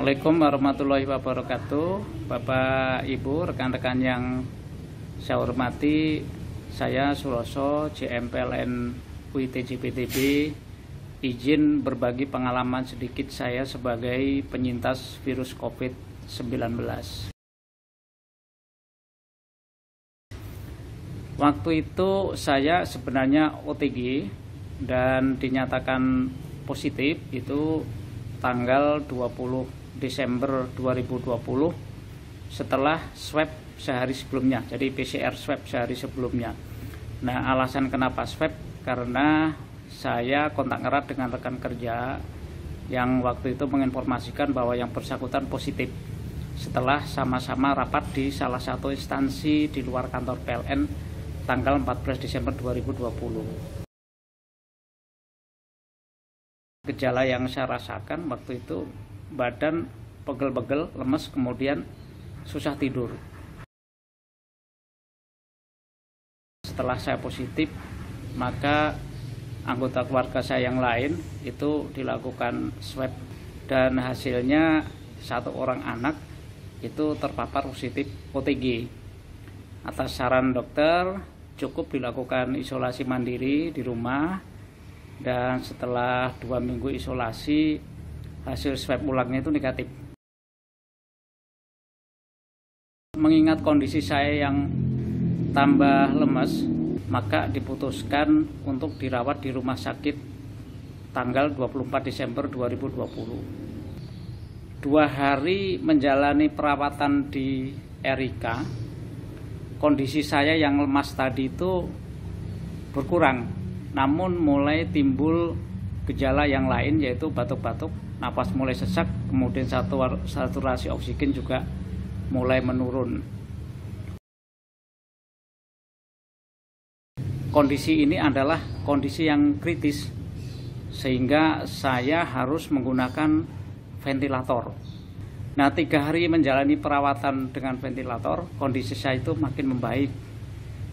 Assalamualaikum warahmatullahi wabarakatuh. Bapak, Ibu, rekan-rekan yang saya hormati, saya Suroso, JMPLN UITJPTB, izin berbagi pengalaman sedikit saya sebagai penyintas virus COVID-19. Waktu itu saya sebenarnya OTG dan dinyatakan positif itu tanggal 20 Desember 2020 setelah swab sehari sebelumnya, jadi PCR swab sehari sebelumnya. Nah, alasan kenapa swab karena saya kontak erat dengan rekan kerja yang waktu itu menginformasikan bahwa yang bersangkutan positif setelah sama-sama rapat di salah satu instansi di luar kantor PLN tanggal 14 Desember 2020. Gejala yang saya rasakan waktu itu badan pegel-pegel, lemes, kemudian susah tidur. Setelah saya positif, maka anggota keluarga saya yang lain itu dilakukan swab dan hasilnya satu orang anak itu terpapar positif OTG. Atas saran dokter, cukup dilakukan isolasi mandiri di rumah. Dan setelah 2 minggu isolasi, hasil swab ulangnya itu negatif. Mengingat kondisi saya yang tambah lemas, maka diputuskan untuk dirawat di rumah sakit tanggal 24 Desember 2020. 2 hari menjalani perawatan di RIK, kondisi saya yang lemas tadi itu berkurang. Namun mulai timbul gejala yang lain, yaitu batuk-batuk, napas mulai sesak, kemudian saturasi oksigen juga mulai menurun. Kondisi ini adalah kondisi yang kritis, sehingga saya harus menggunakan ventilator. Nah, 3 hari menjalani perawatan dengan ventilator, kondisi saya itu makin membaik.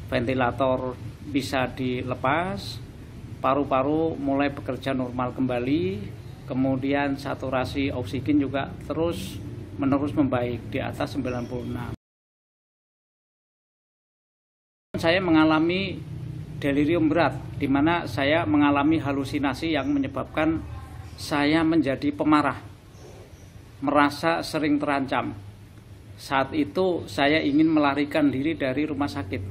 Ventilator bisa dilepas, paru-paru mulai bekerja normal kembali, kemudian saturasi oksigen juga terus menerus membaik di atas 96. Saya mengalami delirium berat, di mana saya mengalami halusinasi yang menyebabkan saya menjadi pemarah, merasa sering terancam. Saat itu saya ingin melarikan diri dari rumah sakit.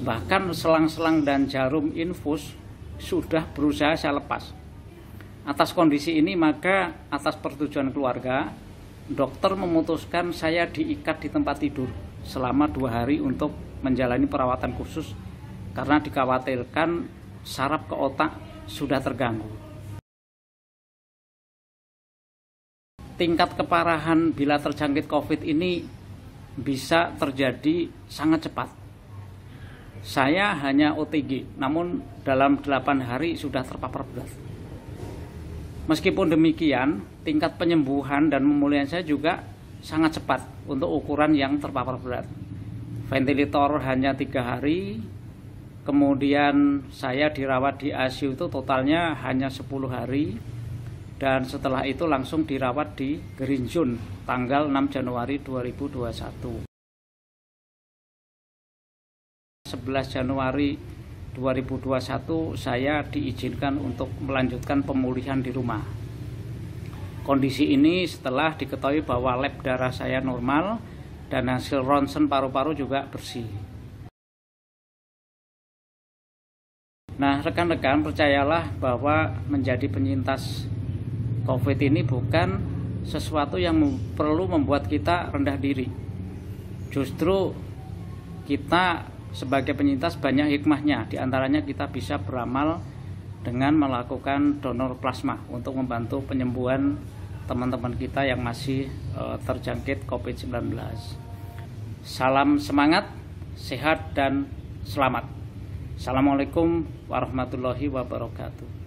Bahkan selang-selang dan jarum infus sudah berusaha saya lepas. Atas kondisi ini, maka atas persetujuan keluarga, dokter memutuskan saya diikat di tempat tidur selama 2 hari untuk menjalani perawatan khusus karena dikhawatirkan saraf ke otak sudah terganggu. Tingkat keparahan bila terjangkit COVID ini bisa terjadi sangat cepat. Saya hanya OTG, namun dalam 8 hari sudah terpapar berat. Meskipun demikian, tingkat penyembuhan dan pemulihan saya juga sangat cepat untuk ukuran yang terpapar berat. Ventilator hanya 3 hari, kemudian saya dirawat di ICU itu totalnya hanya 10 hari, dan setelah itu langsung dirawat di Green Zone tanggal 6 Januari 2021. 11 Januari 2021 saya diizinkan untuk melanjutkan pemulihan di rumah. Kondisi ini setelah diketahui bahwa lab darah saya normal dan hasil ronsen paru-paru juga bersih. Nah, rekan-rekan, percayalah bahwa menjadi penyintas COVID ini bukan sesuatu yang perlu membuat kita rendah diri. Justru kita sebagai penyintas banyak hikmahnya, diantaranya kita bisa beramal dengan melakukan donor plasma untuk membantu penyembuhan teman-teman kita yang masih terjangkit COVID-19. Salam semangat, sehat, dan selamat. Assalamualaikum warahmatullahi wabarakatuh.